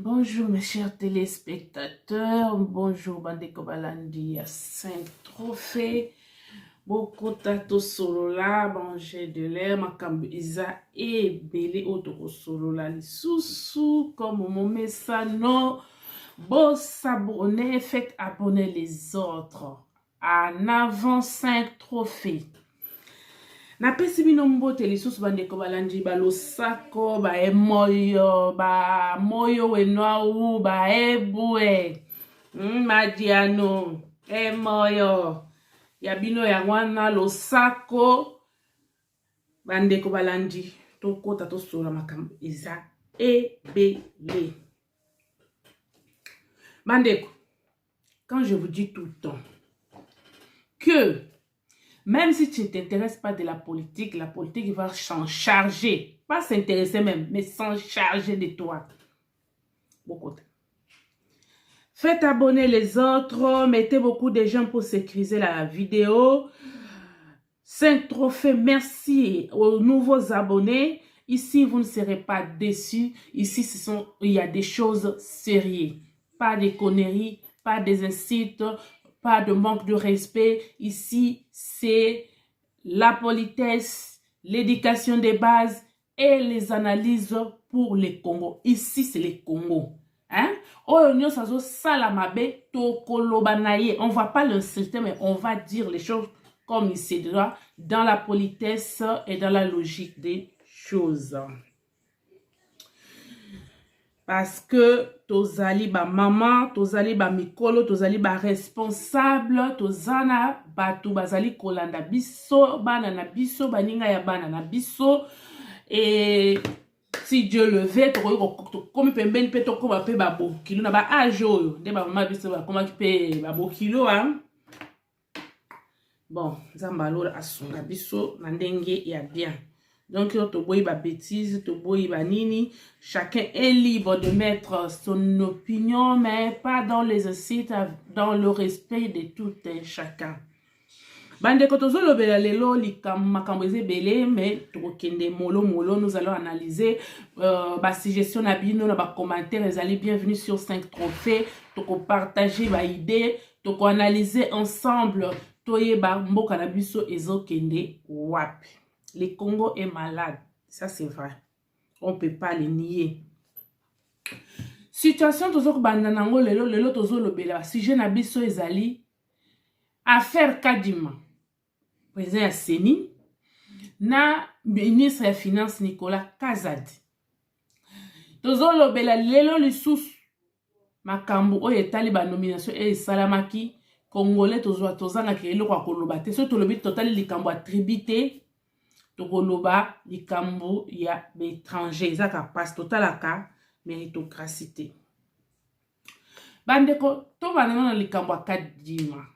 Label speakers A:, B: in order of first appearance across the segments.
A: Bonjour mes chers téléspectateurs, bonjour Bandeko Balandi à 5 trophées. Beaucoup tato solo là, manger de l'air, makambo isa et belé auto solo là, les sous comme mon message non. Bon s'abonner, faites abonner les autres. En avant 5 trophées. Na pesi bino mbote lisusu bandeko balandi balosako ba emoyo ba moyo wenau ba ebue madiano emoyo ya bino ya wana losako bandeko balandi tokota tosola makambo eza ebele. Bandeko, quand je vous dis tout le temps que même si tu ne t'intéresses pas de la politique va s'en charger. Pas s'intéresser même, mais s'en charger de toi. Beaucoup. Faites abonner les autres. Mettez beaucoup de gens pour sécuriser la vidéo. 5 trophées. Merci aux nouveaux abonnés. Ici, vous ne serez pas déçus. Ici, il y a des choses sérieuses. Pas des conneries, pas des insultes. Pas de manque de respect. Ici, c'est la politesse, l'éducation des bases et les analyses pour les Congo. Ici, c'est les Congo. Hein? On ne va pas l'insulter, mais on va dire les choses comme il se doit, dans la politesse et dans la logique des choses. Parce que tozali ba maman, tozali ba mikolo, tozali ba responsable, tozana batu bazali kolanda biso, bana na biso, baninga ya bana na biso. Et si Dieu le veut, comme pembeni pe toko ba pe babo kilo na ba âge oyo, nde ba mama biso ba koma ki pe babo kilo hein. Bon, zambalo asunga biso na ndenge ya bien. Donc, chacun est libre de mettre son opinion, mais pas dans les incites, dans le respect de tout un chacun. Bande kotozo lobela lelo likamakamoze belé, mais tokende molo nous allons analyser suggestion na bino na ba commentaires, les allez bienvenue sur 5 trophées, toko partager ba idée, toko analyser ensemble, toyeba mboka na biso ezokende wapi. Le Congo est malade. Ça, c'est vrai. On ne peut pas le nier. Situation tozok bandanango lelo tozo lobela. Sujet na biso ezali. Affaire Kadima. Président ya Seni. Na ministre ya finance Nicolas Kazadi. Tozo lobela lelo lisusu. Makambo oyo etali ba nomination e salamaki. Congolais tozanga kelelo kwa kolobate. So tolobi totali likambo attribute. Tokoloba likambo ya l'étranger ezaka passe totalaka méritocratie. Bandeko to banana likambo Kadima.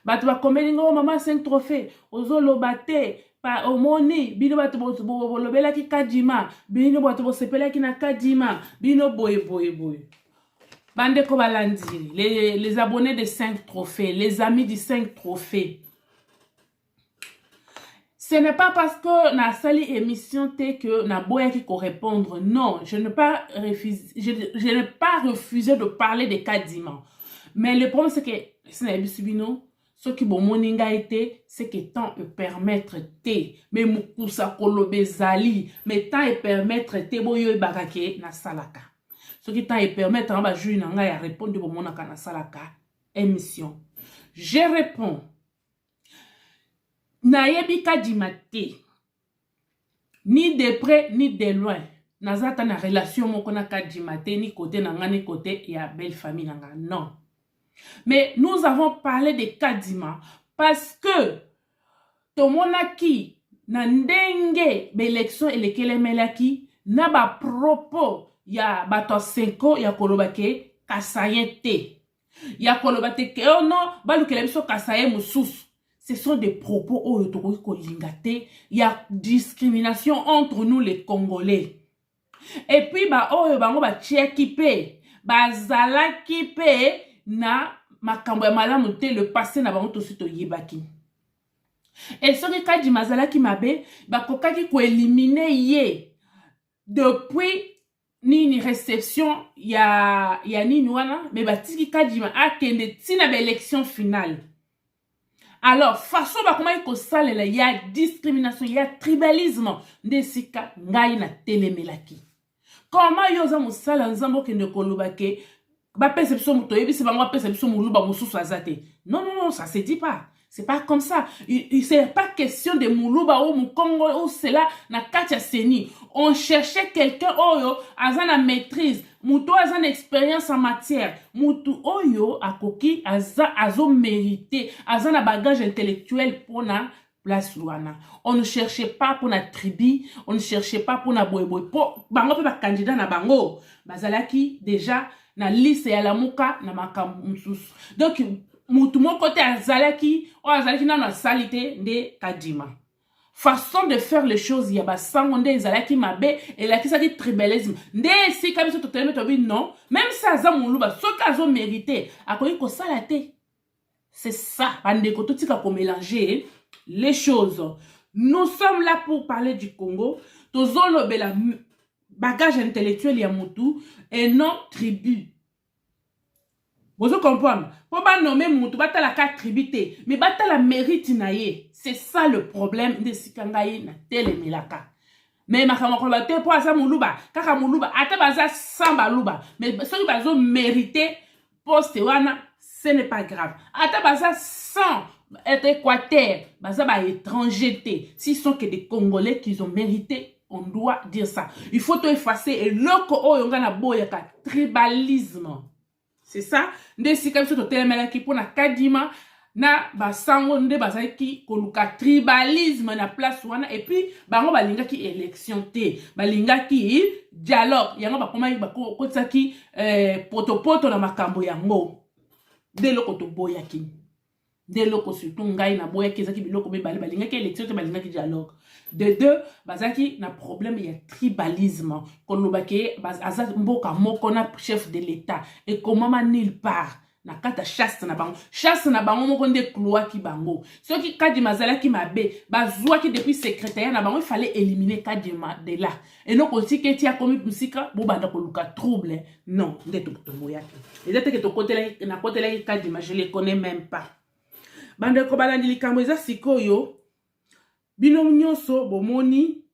A: Batu ba komelingo mama 5 trophées ozoloba te pa omoni bino batu bolobela ki Kadima bino batu bosepela ki na Kadima bino boye. Bandeko balandi les abonnés de 5 trophées, les amis du 5 trophées. Ce n'est pas parce que na sali émission que na boya qui correspondre. Non, je n'ai pas refusé de parler de Kadima. Mais le problème c'est que ce qui bon moninga été, c'est que tant et permettre te, mais mukusa kolobe zali, mais tant et permettre te boyo bagake na salaka. Ce qui tant et permettre en ba jour nanga ya répondre bon monaka na salaka émission. Je réponds. Nayebi Kadima te. Ni de près ni de loin. Nazata na relation moko na Kadima te ni côté nanga ni côté ya belle famille nanga. Non. Mais nous avons parlé de Kadima parce que tomonaki na ndenge l'élection elekele melaki na ba propos ya bato 5 ya kolobake kasayen te. Ya kolobate ke oh non balukele biso kasayen mususu. Ce sont des propos il y a discrimination entre nous les Congolais. Et puis bango ba tchekipe bazala kipe na makambo ya malamu te le passé na bango tosi to yebaki. Et ce que Kadima mazala ki mabe ba kokaki ko éliminer ye depuis nini réception ya nini wana mais batiki Kadima akende tina ba élection finale. Alors façon ba comment iko salela ya discrimination ya tribalisme ndesika ngai na telemelaki. Comment yoza musala nzambo kende koloba ke ba perception muto yebisi bango perception muluba mususu azate. Non non non, ça se dit pas. C'est pas comme ça. C'est pas question de Moulouba ou Moukongo ou cela na Katia Seni. On cherchait quelqu'un oyo azana maîtrise, Moutou azana expérience en matière, Moutou oyo akoki azo mérité, azana bagage intellectuel pour na place louana. On ne cherchait pas pour na tribu, on ne cherchait pas pour na boyboy. Pour bango pe ba candidat na bango, bazalaki déjà na liste ya la muka na makambo mususu. Donc Moutou mon côté azalaki na salité de Kadima. Façon de faire les choses, il y a ba sangonde azalaki mabe et la kisa ki tribalisme. Nde si comme ça totalement tobi non, même ça za muluba so ka zo mérité akoyi ko salate. C'est ça, bande ko tout tika ko mélanger les choses. Nous sommes là pour parler du Congo, tozolo bela bagage intellectuel ya Moutou et non tribu. Vous comprenez? Pour pas nommer Moutou, bata la carte tribute, mais bata la mérite naie. C'est ça le problème de Sikangaye na tele milaka. Mais ma kamakolote pour asa muluba, kaka muluba, ata baza samba luba, mais ceux qui bazo mérité poste wana, ce n'est pas grave. Ata baza sans être équateur, baza ba étranger, s'ils sont que des Congolais qui ont mérité, on doit dire ça. Il faut tout effacer et loko o yonga na boyaka tribalisme. C'est ça. Nde si comme ça to telemelaki pour na Kadima na basango nde bazaki koluka tribalisme na place wana et puis bango balingaki élection te balingaki dialogue yango bakomaki bakotaki poto na makambo yango de loko to boyaki de loko surtout ngai na boyaki ezaki biloko mibale balingaki élection te balingaki dialogue de deux bazaki na problème ya tribalisme kolobaki aza mboka moko na chef de l'état et comment nulle part na kata chasse na bango moko nde kloaki bango soki Kadima zalaki mabe bazwaki depuis secrétaire na bango il fallait éliminer Kadima de là et non aussi que tia komi musika bo banda koluka trouble non nde to boyaki et date que to côté na côté la Kadima je les connais même pas bande ko balandi likambo eza sikoyo bino nyonso bomoni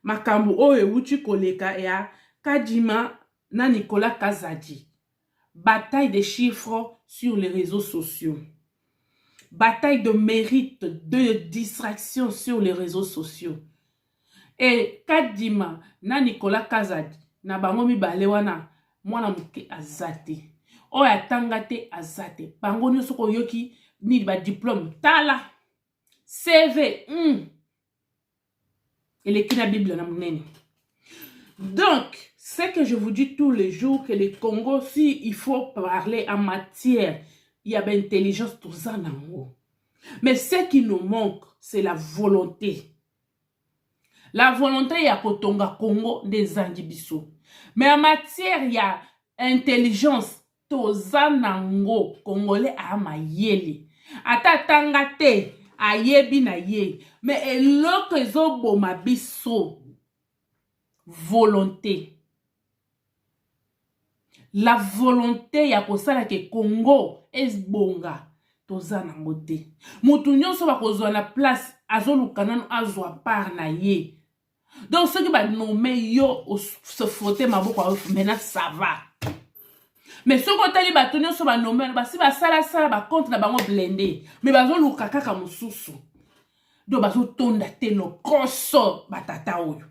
A: makambo oyo ewuti koleka ya Kadima na Nicolas Kazadi. Bataille des chiffres sur les réseaux sociaux. Bataille de mérite, de distraction sur les réseaux sociaux. Et Kadima na Nicolas Kazadi na bango mibale wana mwana muke azate. Oya tangate azate. Bango nyonso koyoki ni ba diplôme tala CV et les la Bible na munene. Donc, c'est que je vous dis tous les jours que le Congo, si il faut parler en matière, il y a une intelligence tout ça en haut. Mais ce qui nous manque, c'est la volonté. La volonté, il y a Kotonga Congo des Andibiso. Mais en matière, il y a intelligence tout ça en haut. Congolais à Mayele. Ata tangate. Ayebi na ye. Mais eloko ezo boma biso. Volonté. La volonté ya kosala ke Congo esbonga toza na ngote. Mutu nyonso ba kozwa na place azoluka nanu azwa par na ye. Donc ceux qui ba nommer yo se frotter maboko maintenant ça va. Mais ceux qui ont ba nyonso ba nommer ba si ba sala ba compte na bango blendé. Mais bazoluka kaka mususu. Donc bazo tonda te lokoso batata oyo.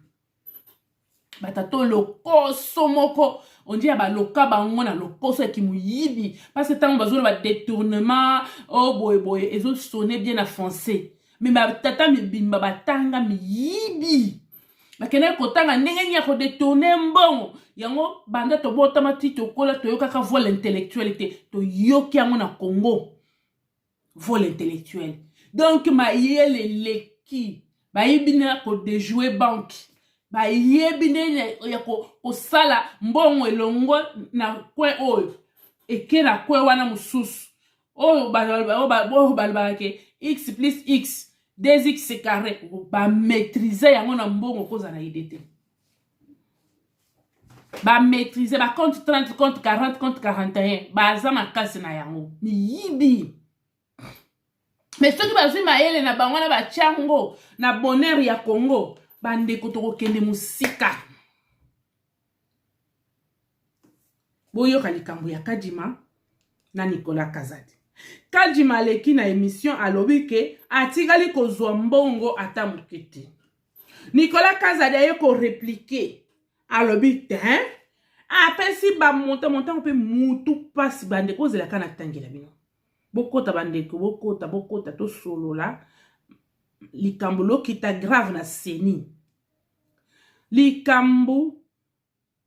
A: Batato lokoso moko on dit ba loka bango na lokoso ki muyibi parce que tant bazo ba détournement oh boy ezo sonner bien en français mais ba tata mi bimba batanga mi yibi bakena kotanga ndenge nya ko détourner mbongo yango banda to botama ti to kola to yoka vol intellectualité to yoki yango na Congo vol intellectuel donc ma yele leki ba yibina ko déjouer banque ba yebine ya ko sala mbongo elongo na kwe oyo ekena kwe wana mususu oyo ba ke x plus x 2x carré ba maîtriser yango na mbongo koza na idete ba maîtriser ba compte 30 compte 40 compte 41 baza makasi na yango miyibi. Mais ceux qui bazui mayele na bango na bachango na bonheur ya Congo bandeko tokokende musika. Boyoka likambo ya Kadima na Nicolas Kazadi. Kadima leki na émission alobi ke atikali kozwa mbongo ata mokete. Nicolas Kazadi aye ko répliquer alobi te apesi ba monta pe mutu pasi bandeko zelaka na tangela bino. Bokota bandeko bokota to solola likambo lokita grave na seni. Likambo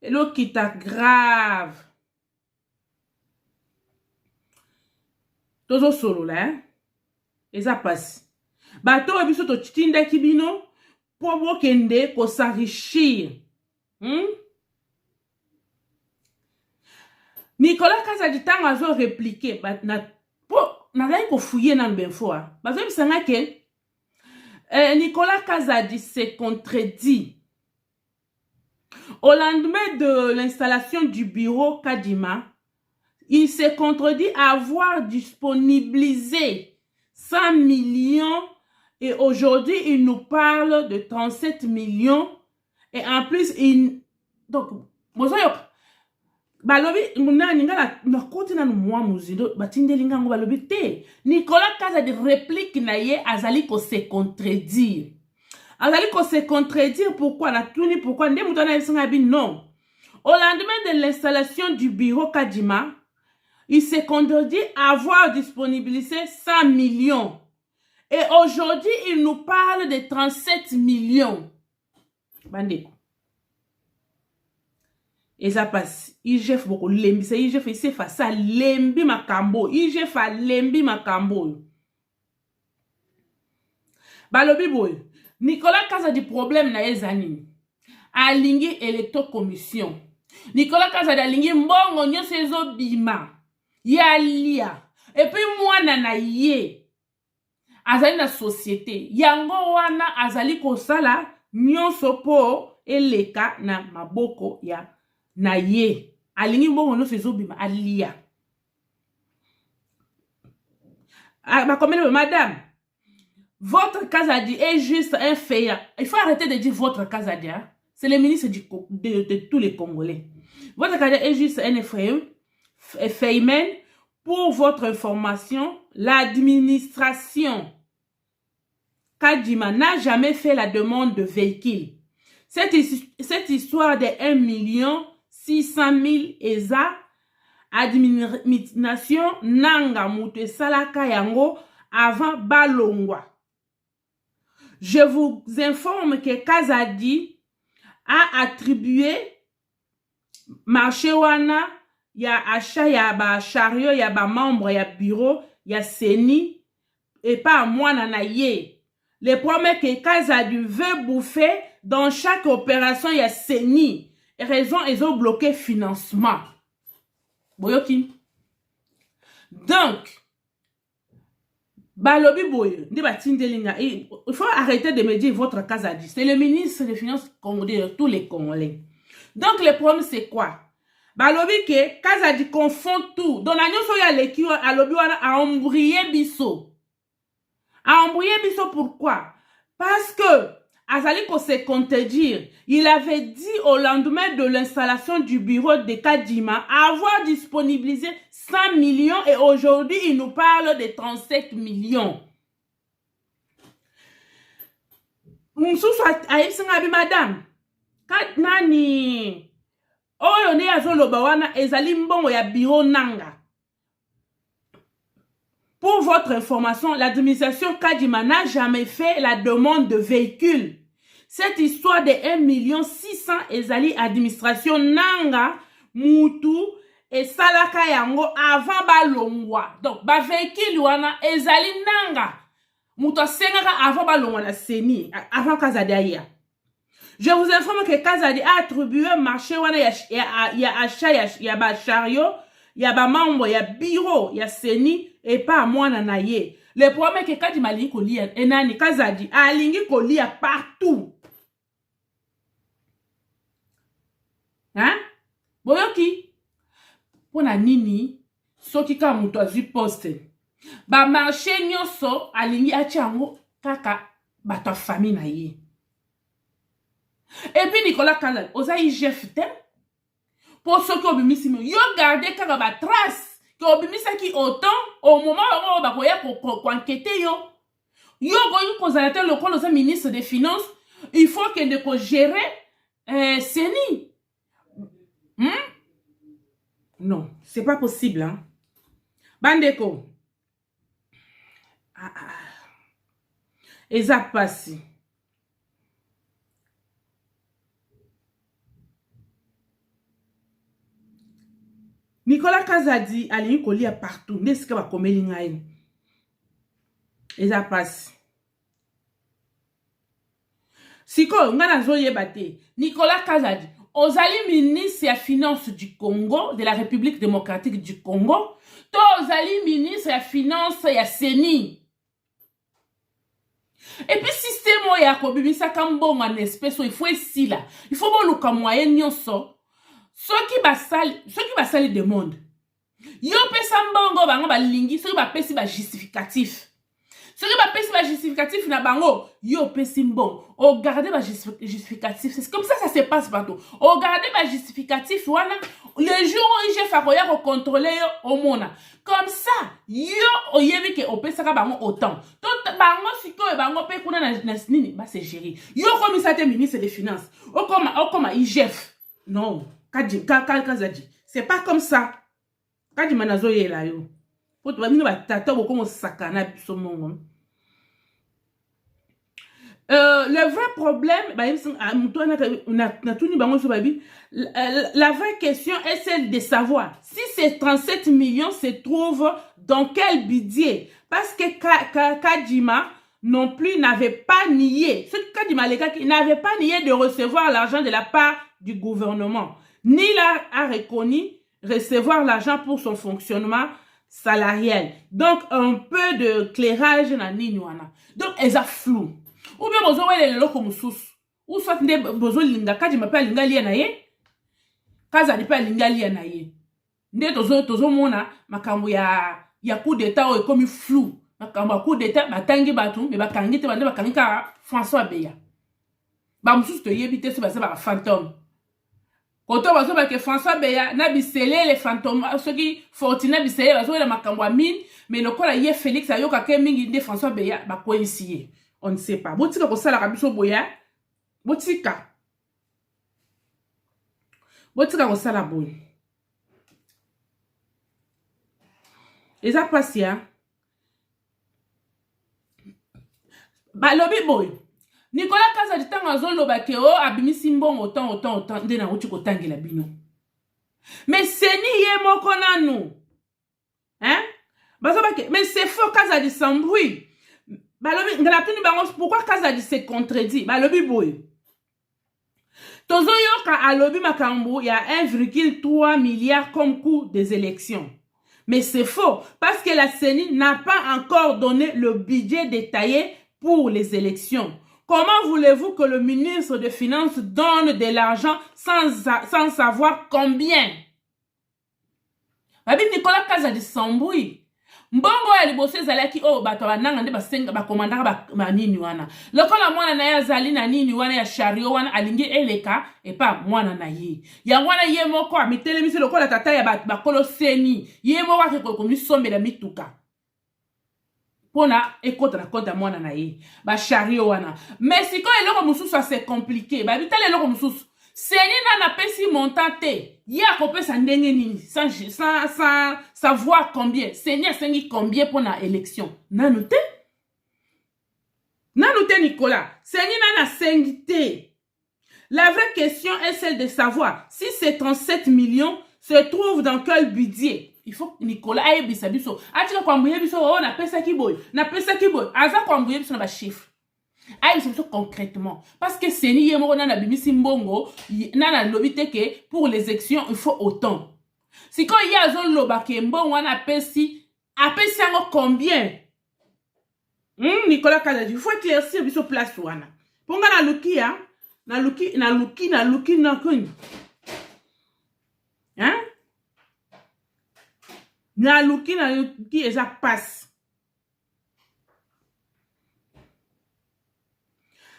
A: lokita grave. Tozo solola eza pasi. Bato ebiso to chitinda kibino po bokende ko s'enrichir. Nicolas Kazadi tanga azo répliquer na rien ko fouiller na benfo bazo bisanga ke Nicolas Kazadi se contredit. Au lendemain de l'installation du bureau Kadima, il se contredit à avoir disponibilisé 100 millions et aujourd'hui il nous parle de 37 millions et en plus donc balobi ninga na koti na mwa muzindo batindelinga ngo balobi te. Nicolas Kazadi réplique na ye azali ko se contredire. Azali ko se contredire pourquoi na tuni pourquoi nde mutana yesinga bi non. Au lendemain de l'installation du bureau Kadima, il se contredit à avoir disponibilisé 100 millions. Et aujourd'hui, il nous parle de 37 millions. Bandeko. Et ça passe. IGF beaucoup lembi. C'est IGF ici face à lembi makambo. IGF a lembi makambo. Balobi boy. Nicolas Kazadi problème na ezani. Alingi électo commission. Nicolas Kazadi alingi mbongo nyonso ezo bima. Ya lia. Et puis moi na ye. Azali na société. Yango wana azali kosala nyonso po eleka na maboko ya na ye. Alingi mbongo nyonso ezo bima alia. Madame, votre Kazadi est juste un fait. Il faut arrêter de dire votre Kazadi. Hein? C'est le ministre de tous les Congolais. Votre Kazadi est juste un fait. Pour votre information, l'administration Kadima n'a jamais fait la demande de véhicule. Cette histoire de 1 600 000 ESA, administration Nanga Mute Salaka Yango avant Balongwa. Je vous informe que Kazadi a attribué marché wana ya achat ya ba chariot ya ba membre ya bureau ya Seni et pas moi na ye. Le problème que Kazadi veut bouffer dans chaque opération ya Seni. Raison ils ont bloqué financement. Boyoki. Donc Balobi boyo, il faut arrêter de me dire votre Kazadi. C'est le ministre des Finances congolais de tous les Congolais. Donc le problème c'est quoi? Balobi ke Kazadi confond tout. Donc l'agneau soya leki alobi wana a embrouillé biso. A embrouillé biso pourquoi? Parce que Azali ko se contredire. Il avait dit au lendemain de l'installation du bureau de Kadima avoir disponibilisé 100 millions et aujourd'hui il nous parle de 37 millions. Moussou aïsinga bi madame. Kat nani oyo ne azoloba wana ezali mbongo ya bureau nanga. Pour votre information, l'administration Kadima n'a jamais fait la demande de véhicule. Cette histoire de 1 600 000 ezali administration nanga mutu et salaka yango avant balongwa. Donc ba véhicule wana ezali nanga mutu sengaka avant balongwa na Seni avant Kazadi aya. Je vous informe que Kazadi a attribué marché wana ya achat ya ba chariot ya ba membre ya bureau ya Seni et pas moi na ye. Le problème est que Kadima alingi kolia enani Kazadi alingi kolia partout. Hein? pona nini soki ka muto azwi poste ba marché nyonso alingi atia yango kaka bato ya famille na ye. Et puis Nicolas Kazadi oza IGF te pour soki obimisi yo garder kaka ba trace que obimisaki autant au moment où bakoya ko enquêter yo koyi kozala te lokola oza ministre des finances, il faut que de gérer CENI. Non, c'est pas possible, hein. Bandeko. Eza pasi. Nicolas Kazadi alingi kolia partout. N'est-ce que va komeli ngai. Eza pasi. Siko ngana zo yebate. Nicolas Kazadi ozali ministre ya finance du Congo, de la République démocratique du Congo, to ozali ministre ya finance ya CENI. Et puis système ya kobimisa kambonga en espèce, il faut ici là. Il faut bon luka moyen nyonso. Ceux qui basali demande. Yo pesa mbongo bango balingi, ceux qui ba pesi ba justificatif. Ceux qui ba pesi ba justificatif na bango, yo pesi mbongo. O garder ba justificatif, c'est comme ça se passe partout. O garder ba justificatif wana le jour où j'ai fakoya ko contrôler yo au mona. Comme ça, yo oyebi ke o pesa ka bango autant. Tout bango siko e bango pe kuna na nini ba se gérer. Yo comme ça te ministre des finances. O comme IGF. Non. Kazadi. C'est pas comme ça. Kadi manazo yela yo. Faut ba mino ba tata bo comme sakana biso mongo. Le vrai problème, la vraie question est celle de savoir si ces 37 millions se trouvent dans quel budget. Parce que Kadima non plus n'avait pas nié, ce que Kadima n'avait pas nié de recevoir l'argent de la part du gouvernement, ni a reconnu recevoir l'argent pour son fonctionnement salarial. Donc un peu de clairage na ninywana. Donc elles a flou. Ou bien bozo wele lelo ko mususu. Ou soit nde bozo linga Kadima pa linga lia na ye. Kazadi pa linga lia na ye. Nde tozo mona makambo ya coup d'état o ekomi flou. Makambo coup d'état batangi batu me bakangi te bande bakangi ka François Beya. Ba mususu to yebite so ba ba fantôme. Koto bazo ba ke François Beya na bisele les fantômes ceux qui Fortuna bisele bazo la makambo mine mais lokola ye Félix ayoka ke mingi nde François Beya ba coïncider. On ne sait pas. Botika ko sala kabiso boya. Botika ko sala boy. Eza pasia. Ba lobi boy. Nicolas Kazadi tanga zolo ba ke o abimisi mbongo autant nde na uti ko tangela bino. Mais CENI ye moko nanu. Hein? Mais c'est faux Kazadi s'embrouille. Pourquoi Kazadi se contredit? Balobi boy. Tozo yoka alobi makambo, il y a 1,3 milliard comme coût des élections. Mais c'est faux, parce que la CENI n'a pas encore donné le budget détaillé pour les élections. Comment voulez-vous que le ministre des Finances donne de l'argent sans savoir combien? Babi Nicolas Kazadi s'embrouille. Mbongo ya liboso zalaki o bato bananga nde basenga ba komandaka ba nini wana. Lokola mwana na ya zali na nini wana ya shario wana alingi eleka epa mwana na ye. Ya wana ye moko amitelemisi lokola tata ya ba kolo CENI. Ye moko akeko komi sombela mituka. Pona ekota kota mwana na ye. Ba shario wana. Mais siko eloko mususu c'est compliqué. Ba bitale eloko mususu. CENI na pesi montate. Ya kopesa ndenge nini sans savoir combien. CENI a sengi combien pour la élection. Nanoute Nicolas. CENI na sengi te. La vraie question est celle de savoir si ces 37 millions se trouvent dans quel budget. Il faut que Nicolas aille bisabiso. Atika kwa mbouye biso o na pesa kiboy. Na pesa kiboy. Aza kwa mbouye biso na ba chiffre. Aïe, c'est concrètement. Parce que CENI yemoko nana bimisi mbongo, nana lobite ke pour les élections, il faut autant. Si quand il y a zone lobake mbongo wana pesi, apesi ango combien? Nicolas Kazadi, il faut éclaircir biso place wana. Ponga na luki ya, na luki. Hein? na luki na luki eza passe.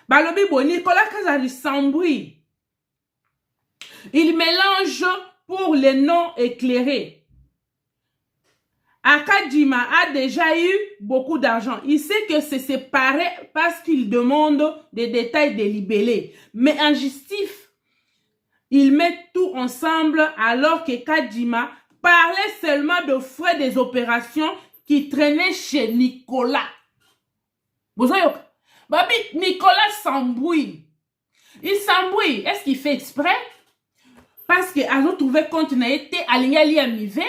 A: Balobi bo Nicolas Kazadi s'embrouille. Il mélange pour les noms éclairés. Akadjima a déjà eu beaucoup d'argent. Il sait que c'est séparé parce qu'il demande des détails délibérés. Mais en justice, il met tout ensemble alors que Kadjima parlait seulement de frais des opérations qui traînaient chez Nicolas. Babi, Nicolas s'embrouille. Il s'embrouille. Est-ce qu'il fait exprès? Parce qu'il a trouvé compte n'a été aligné à l'IMIV.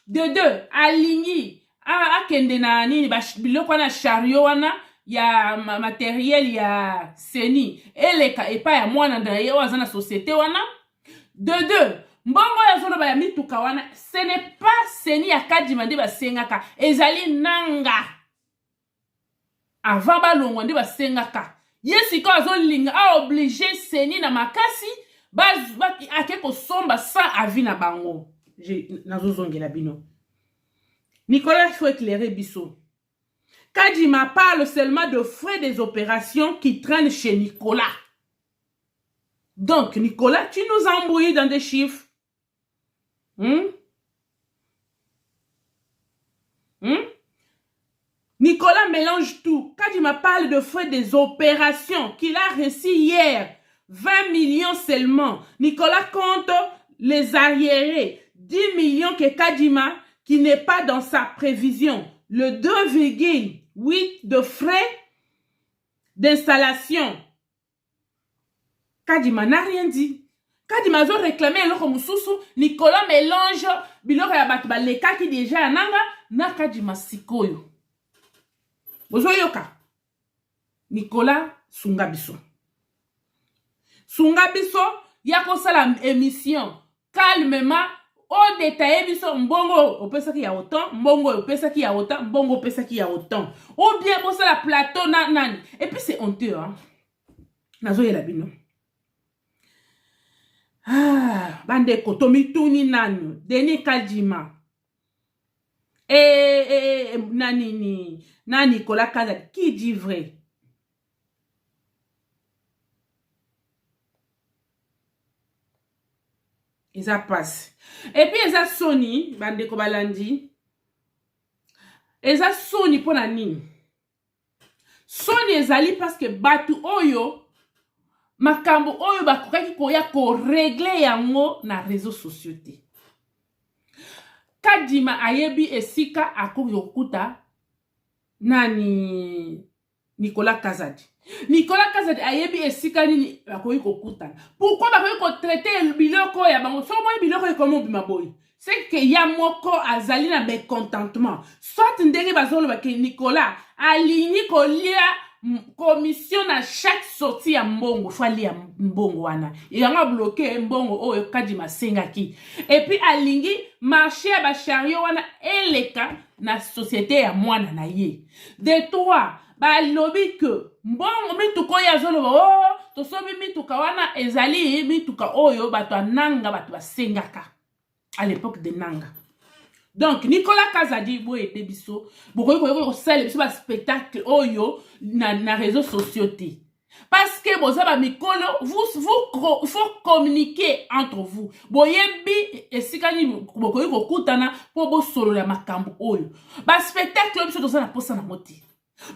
A: De deux, aligné à Kendenani, biloko na chariot wana, ya matériel, ya seni, et pas ya mwana na na société wana. De deux, mbongo ya zolo ba ya mituka wana, ce n'est pas seni ya Kadjima nde ba sengaka, ezali nanga. Avant ba longo nde ba sengaka. Yesi ko azolinga a obligé seni na makasi, ba akeko somba sans avis na bango. Nicolas, il faut éclairer Bisso. Kadjima parle seulement de frais des opérations qui traînent chez Nicolas. Donc, Nicolas, tu nous embrouilles dans des chiffres. Nicolas mélange tout. Kadjima parle de frais des opérations qu'il a reçues hier. 20 millions seulement. Nicolas compte les arriérés. 10 millions que Kadjima, qui n'est pas dans sa prévision. Le 2,8 de frais d'installation. Kadjima n'a rien dit. Kadjima a réclamé un moussousou. Nicolas mélange. Biloko ya batu baleka qui déjà nanga. Na Kadjima sikoyo. Bozoyoka. Nicolas sunga biso. Sunga biso. Yako sala émission. Calmement. Au détail, biso mbongo opesa ki ya autant, mbongo opesa ki ya autant, mbongo opesa ki ya autant. Ou bien pour ça la plateau nan. Et puis c'est honteux hein. Nazo yela bino. Ah, bande kotomi tuni nanu, Denis Kadjima. Nani Nicolas Kazadi qui dit vrai? Eza passe. Et puis eza Sony, bande ko balandi. Eza Sony pour nani. Sony ezali parce que batu oyo makambo oyo bakokaki koya ko régler yango na réseaux sociaux te. Kadjima ayebi esika akoyokuta nani Nicolas Kazadi. Nicolas Kazadi ayebi esika nini bakoyi kokuta. Pourquoi bakoyi ko traiter biloko ya bango? So moi biloko ekomo bimaboyi. C'est que ya moko azali na mécontentement. Soit ndenge bazolo ba ke Nicolas aligni ko lia commission à chaque sortie ya mbongo, faut lia mbongo wana. Yanga bloqué mbongo oyo Kadjima sengaki. Et puis alingi marché ba chariot wana eleka na société ya mwana na ye. De trois ba lobby que mbongo mituko ya zolo to sobi mituka wana ezali mituka oyo bato nanga bato basengaka à l'époque de nanga. Donc Nicolas Kazadi boye debiso bokoyi ko sel biso ba spectacle oyo na réseaux sociaux te. Parce que bozaba mikolo vous faut communiquer entre vous. Boyebi esikani bokoyi ko kutana po bo solo la makambo oyo. Ba spectacle biso toza na posa na moti.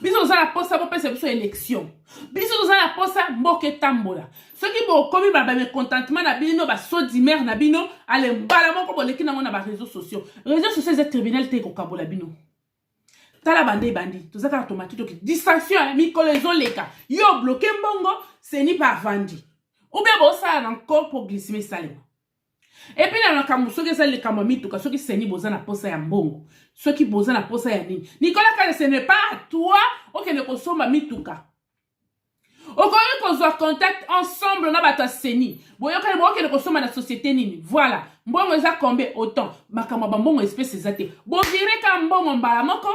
A: Biso toza na posa bo pesa biso élection. Biso toza na posa mboke tambola. Ceux qui bo komi ba mécontentement na bino ba so dimer na bino ale mbala moko boleki nango na ba réseaux sociaux. Réseaux sociaux c'est tribunal te ko kabola bino. Tala bande bandi, tout ça automatique qui distraction mikolo ezoleka. Yo bloqué mbongo, c'est ni par vandi. Ou bien bo ça encore pour glisser salema. Et puis na nakamu soki ça le kamami tout soki c'est ni boza na posa ya mbongo. Soki boza na posa ya nini. Nicolas Kazadi ce n'est pas à toi OK ne kosomba mituka. Okoyi kozwa contact ensemble na bato seni. Boyoka ne kosomba na société nini. Voilà. Mbongo eza combien autant. Makama ba mbongo espèce ezate. Bo vire ka mbongo mbala moko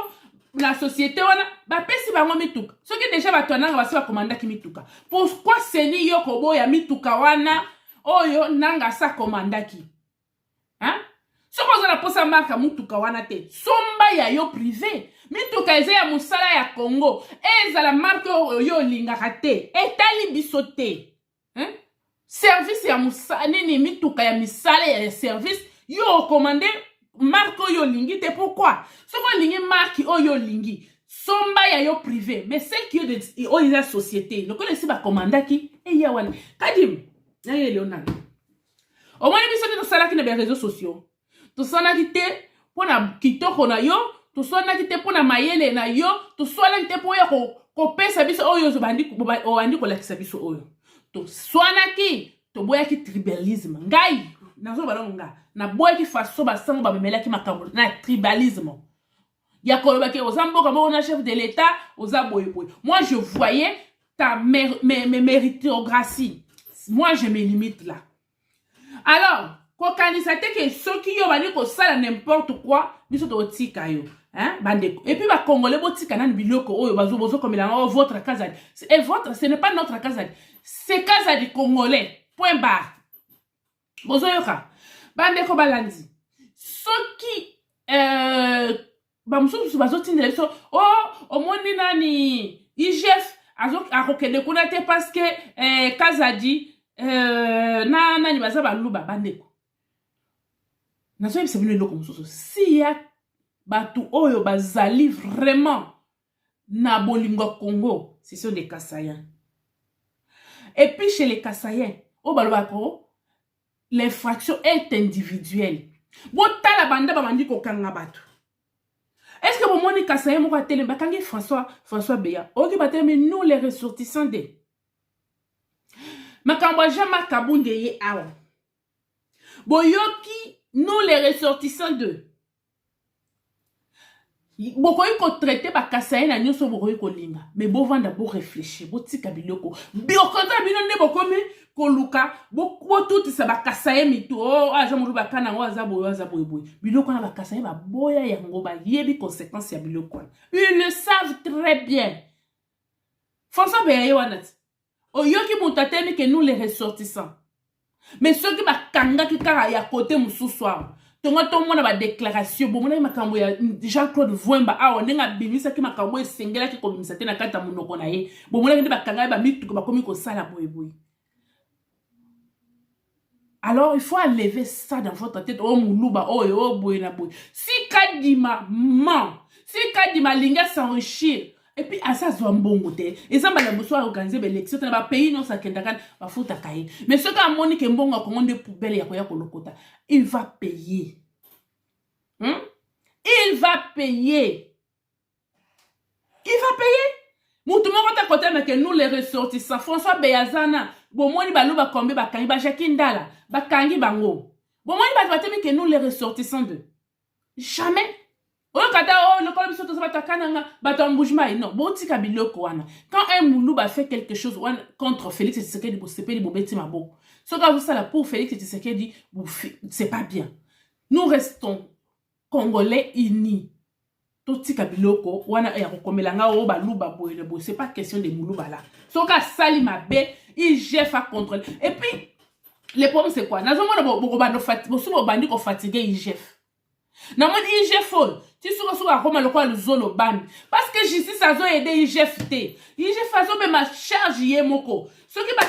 A: la société wana ba pesi bango mituka. Soki déjà bato nanga basi ba komanda ki mituka. Pourquoi seni yo koboya mituka wana oyo nanga sa komanda ki? Hein? Soko za na posa marka mutuka wana te. Somba ya yo privé. Mituka eza ya musala ya Congo. Eza la marque yo lingaka te. Etali biso te. Service ya musala nini mituka ya misala ya service yo commandé marque yo lingi te. Pourquoi? Soko lingi marque yo lingi. Somba ya yo privé. Mais celle qui est de la société. Le connaissez ba commandaki et ya wana. Kadim. Aye Leonard. Au moins biso te sala ki na ba réseaux sociaux. To sana ki te pona kitoko na yo, to sana ki te pona mayele na yo, to sana ki te po ya ko pesa biso oyo zo bandi ko lakisa biso oyo. To sana ki to boya ki tribalisme. Ngai nazo balonga na boya ki faso ba sango ba memela ki makambo na tribalisme. Ya koloba ke ozambo comme on a chef de l'état, ozaboye boy. Moi je voyais ta méritocratie. Moi je me limite là. Alors kokanisa te ke soki yo bali ko sala n'importe quoi biso to tika yo bandeko et puis ba congolais botika nan biloko oyo bazo comme la votre Kazadi et votre ce n'est pas notre Kazadi c'est Kazadi congolais point barre bozo yoka bandeko balandi soki ba mususu bazo tindela biso omoni nani IGF akokende kuna te parce que Kazadi nani baza baluba bandeko. Si ya batu oyo bazali vraiment na bolingo Congo, ce sont des Kassaïens. Et puis chez les Kassaïens, l'infraction est individuelle. Bota la banda bamandi ko kanga batu. Est-ce que vous moni Kassaïen moko télé bakangi François Beya? Oki batele nous les ressortissants de Makamba Jama Kabunde ye awa. Boyoki nous les ressortissants de Bokoyi ko traité ba Kassaïen na nyoso bokoyi ko linga. Mais bo vanda bo réfléchir, bo tika biloko. Biokota bino ne bokomi ko luka, bo tout ça ba Kassaïen mitu. Jamuru ba kana wa zabo boy. Biloko na ba Kassaïen ba boya yango ba yebi conséquences ya biloko. Ils le savent très bien. François Beya wanati. Oyoki mutatemi que nous les ressortissants. Mais ceux qui ba kanga ki kara ya côté mususwa. Tonga tomona ba déclaration bomona makambo ya Jean-Claude Vwemba awa nenga bimisa ki makambo esengela ki komisa te na kata munoko na ye. Bomona ndi ba kanga ba mitu ba komi ko sala boyeboy. Alors il faut enlever ça dans votre tête muluba boy na boy. Si Kadima ment, si Kadima linga s'enrichir et puis à ça mbongo te et ça bala boso organiser l'élection dans ba pays non ça kendakan ba futa kai mais ce que moni ke mbongo ko nde poubelle ya ko lokota il va payer il va payer mutu moko ta côté mais que nous les ressortissants François Beyazana bomoni baluba kombe bakangi ba Jakindala bakangi bango bomoni ba batemi que nous les ressortissants de jamais. Non, quand un Moulouba fait quelque chose contre Félix Tshisekedi, ce que vous savez pour Félix Tshisekedi, c'est pas bien. Nous restons Congolais unis. C'est pas question de Moulouba là. Ce que Salima B, il gère à contrôler. Et puis, le problème c'est quoi? Nous avons fatigué IGF. Na moni IGF ti suka koma lokwa luzolo bami parce que justice azo aider IGF te IGF azo be ma charge ye moko soki ba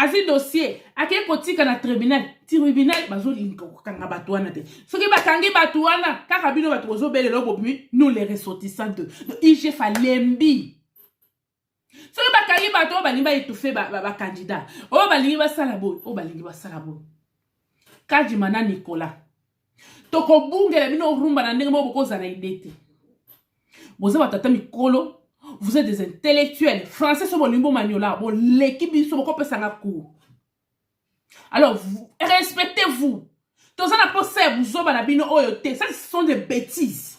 A: azi dossier ake kotika na tribunal bazo linka kanga batu wana te soki ba kangi batu wana kaka bino batu ozo bele lobo mi nous les ressortissants de IGF a lembi soki ba kangi batu ba limba étouffer ba candidat balingi ba sala boy Kadima na Nicolas toko bungela bino rumba na ndenge moko za na idete boza batata mikolo vous êtes des intellectuels français so bolimbo maniola bo l'équipe so boko pesa nga cours alors respectez-vous toza na poser buzoba na bino oyote ça ce sont des bêtises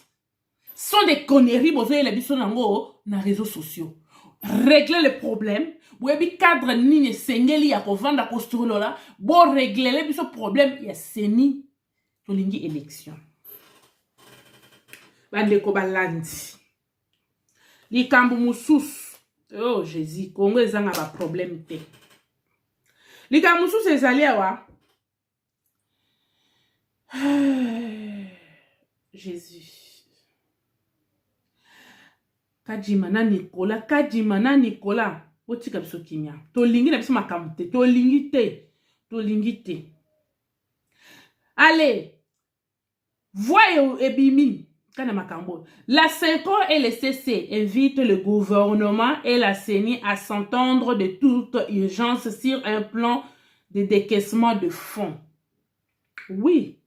A: ce sont des conneries bozo yela biso nango na réseaux sociaux régler les problèmes boyebi cadre nini sengeli ya kovanda kostulola bo régler les biso problème ya seni tolingi élection bandeko balandi likambo mususu oh Jésus Congo ezanga ba problème te likambo mususu ezali awa Jésus. Kadimana Nicolas. Botika biso kimia. Tolingi na biso makamute. Tolingi te. Allez. Voyez Ebimi. La CENCO et le CC invitent le gouvernement et la CENI à s'entendre de toute urgence sur un plan de décaissement de fonds. Oui,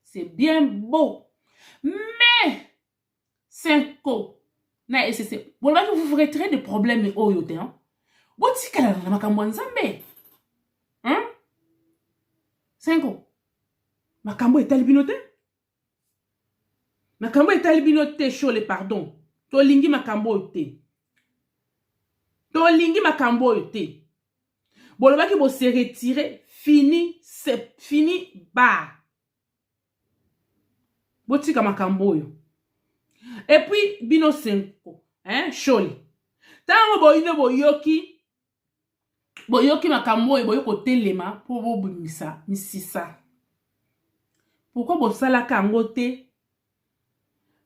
A: c'est bien beau. Mais, CENCO, na SCC, vous vous retirez des problèmes au yote, hein? Vous dites qu'elle a makambo nzambe. Hein? CENCO, makambo est albinote? Makambo est albinote, chole, pardon. Tolingi makambo yote. Tolingi makambo yote. Bolobaki bo se retirer, fini, c'est fini, bah. Botika makambo yo. Et puis, bino senko, hein, chole. Tango boyine boyoki makambo yo, boyoko telema, po bobimisa, misisa. Pourquoi bosala kangote?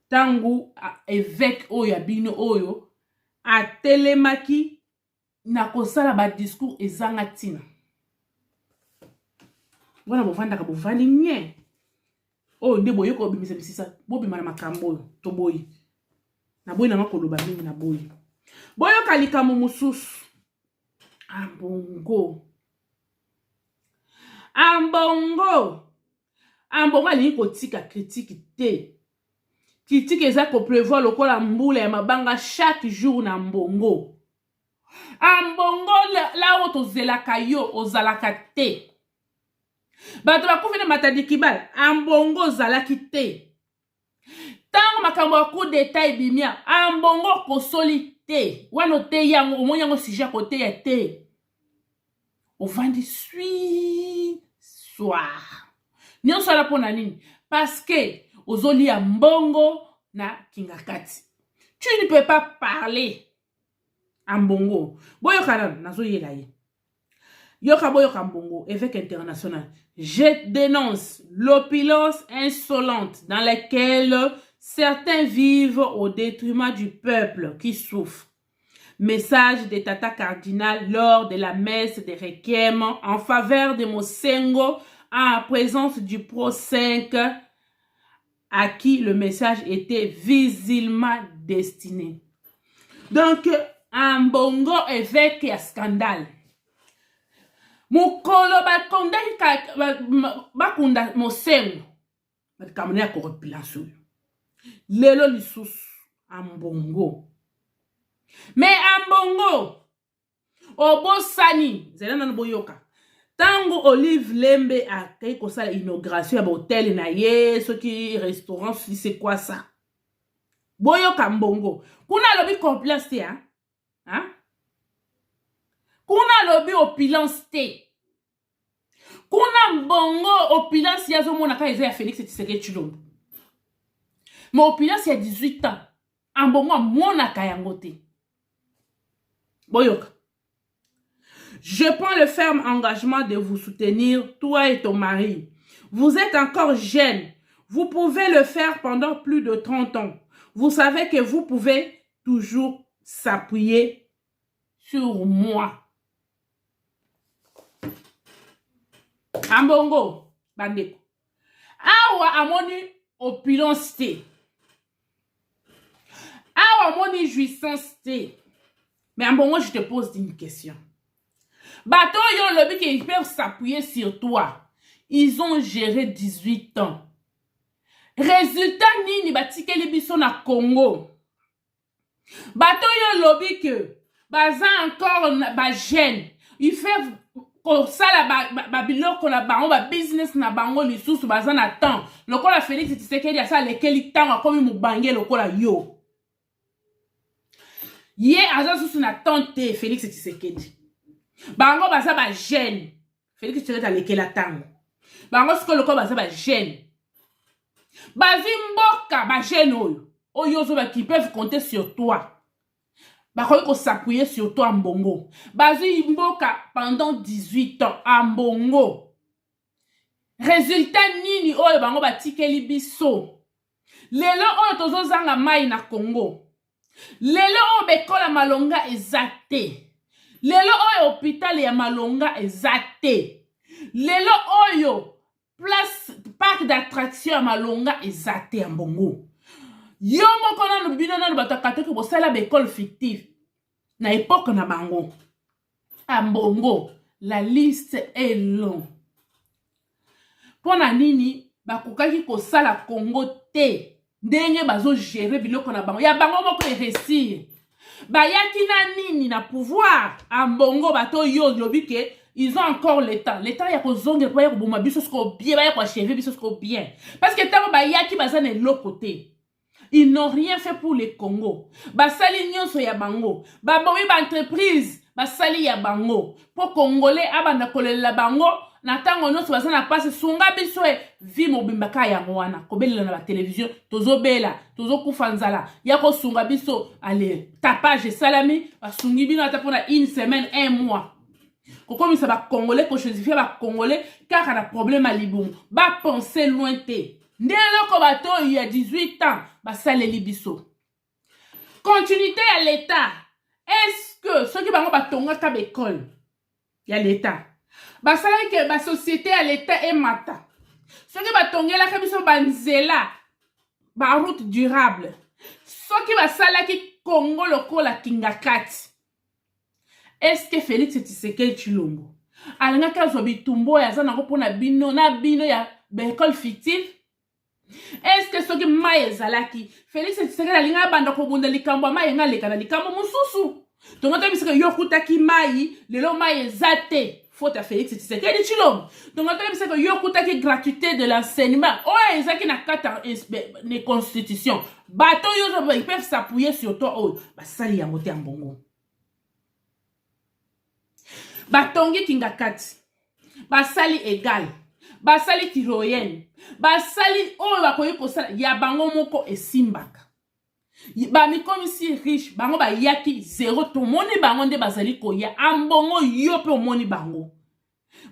A: Tango évêque oyo bino oyo, a telemaki, na kosala ba discours ezanga tina. Wana bovanda ka bovandi nye. Oh nde boye ko bimisa bisisa, bobima na makambo to boyi. Na boyi na makoloba mingi na boyi. Boyo kalika mu mususu. Ambongo ali ko tika critique te. Critique eza ko prévoir lokola mbula ya mabanga chaque jour na mbongo. Ambongo la oto zelaka yo ozalaka te. Bato bakufina matadi kibal ambongo zalaki te. Tango makambo ya coup d'état ebimia ambongo kosoli te. Wano te yango omonyango sija kote ya te. Ovandi soir. Nyonso ala pona nini? Parce que ozoli ya mbongo na kingakati. Tu ne peux pas parler ambongo. Boyoka na nazo yela ye. Yoka boyoka mbongo, évêque international. Je dénonce l'opulence insolente dans laquelle certains vivent au détriment du peuple qui souffre. Message de Tata Cardinal lors de la messe de requiem en faveur de Mosengo en présence du Pro 5 à qui le message était visiblement destiné. Donc, un bongo évêque à scandale. Mukolo bakunda Mosengo. Bakamone akoreplanso. Lelo lisusu ambongo. Mais ambongo obosani zelana boyoka. Tango Olive Lembe a kei kosala inauguration ya hôtel na ye soki restaurant c'est quoi ça? Boyoka mbongo. Kuna lobi compliance te hein? Hein? Kuna lobi opulence te. Kuna mbongo opulence ya zo mona ka eza ya Félix Tshisekedi Tshilombo. Mais opulence ya 18 ans. Ambongo mona ka yango te. Boyoka. Je prends le ferme engagement de vous soutenir, toi et ton mari. Vous êtes encore jeune. Vous pouvez le faire pendant plus de 30 ans. Vous savez que vous pouvez toujours s'appuyer sur moi. Ambongo, bandeko. Awa amoni opulence te. Awa amoni jouissance te. Mais Ambongo, je te pose une question. Bato yon lobby qu'ils peuvent s'appuyer sur toi. Ils ont géré 18 ans. Résultat nini batike libiso na Congo. Bato yon lobby que baza encore ba jeune. Il fait pour ça la biloko na bango ba business na bango lisusu baza na temps. Lokola Félix Tshisekedi asa lekeli temps akomi mubange lokola yo. Ye aza susu na tante Félix Tshisekedi. Bango baza ba jeune. Félix Tshisekedi alekela tango. Bango siko loko baza ba jeune. Bazi mboka ba jeune oyo. Oyo zo ba qui peuvent compter sur toi. Bakoki ko s'appuyer sur toi mbongo. Bazi mboka pendant 18 ans mbongo. Résultat nini oyo bango batikeli biso. lelo oyo tozozanga mai na Congo, lelo oyo bekola malonga eza te, lelo oyo hôpital ya malonga eza te, lelo oyo place parc d'attraction ya malonga eza te ya mbongo. Yo moko nanu bino nanu bato katoki bosala bekole fictive na époque na bango. A mbongo, la liste est longue. Pona nini bakokaki kosala Congo te ndenge bazo gérer biloko na bango ya bango moko réussir. Bayaki na nini na pouvoir a mbongo bato yo lobi ke ils ont encore l'état ya kozonga pa ya koboma biso sko bien ba ya kwa chever biso sko bien parce que tamo bayaki bazane l'autre côté. Ils n'ont rien fait pour le Congo. Basali nyonso ya bango. Babomi ba entreprise basali ya bango. Po Congolais abanda kolela bango na tango nyonso bazana passe sunga biso e vi mobimbaka ya mwana. Kobelela na ba télévision tozobela, tozokufa nzala. Ya ko sunga biso ale tapage salami basungi bino ata pona une semaine, un mois. Kokomisa ba Congolais ko chosifier ba Congolais car na problème à Liboum. Ba penser loin te. Ndelo bato il y a 18 ans, basale libiso. Continuité à l'État. Est-ce que ceux qui vont batonga ka l'école, il y a l'État. Basale que la société à l'État est mata. Ceux qui batonga la kabiso banzela, ba route durable. Ceux qui basala ki Congo loko la kingakati. Est-ce que Félix Tshisekedi Tshilombo alanga kazo bitumbo ya zana ko pona bino na bino ya l'école fictive? Est-ce que ce qui maye zalaki Félix Tshisekedi alinga banda ko bunda likambo maye nga leka na likambo mususu donc on bisika yokuta ki mayi lelo maye zate faute à Félix Tshisekedi Tshilombo donc on bisika yokuta ki gratuité de l'enseignement oh ezaki na kata les constitution bato yo ils peuvent s'appuyer sur toi oh basali ya moté mbongo batongi kingakati basali égal basali tiroyen basali oyo bakoyi kosala ya bango moko esimbaka ba mikomisi riche bango ba yaki zéro to moni bango nde bazali koya ambongo yo pe omoni bango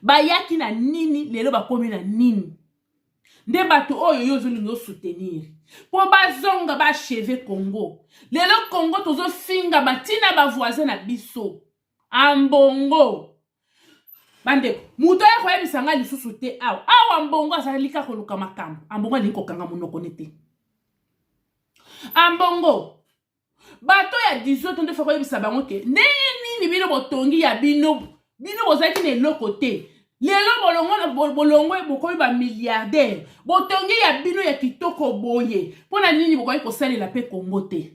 A: ba yaki na nini lelo bakomi na nini nde bato oyo yo zolingo soutenir po bazonga ba cheve Congo lelo Congo tozo finga batina ba voisin na biso ambongo bande muto ya kwa bisanga lisusu te awa mbongo azalika koluka makambo ambongo alinko kanga monoko nete ambongo bato ya 18 nde fako yebisa bango ke nini bino botongi ya bino bozaki ne lokote lelo bolongo bokoyi ba milliardaire botongi ya bino ya kitoko boye pona nini bokoyi kosalela pe Congo te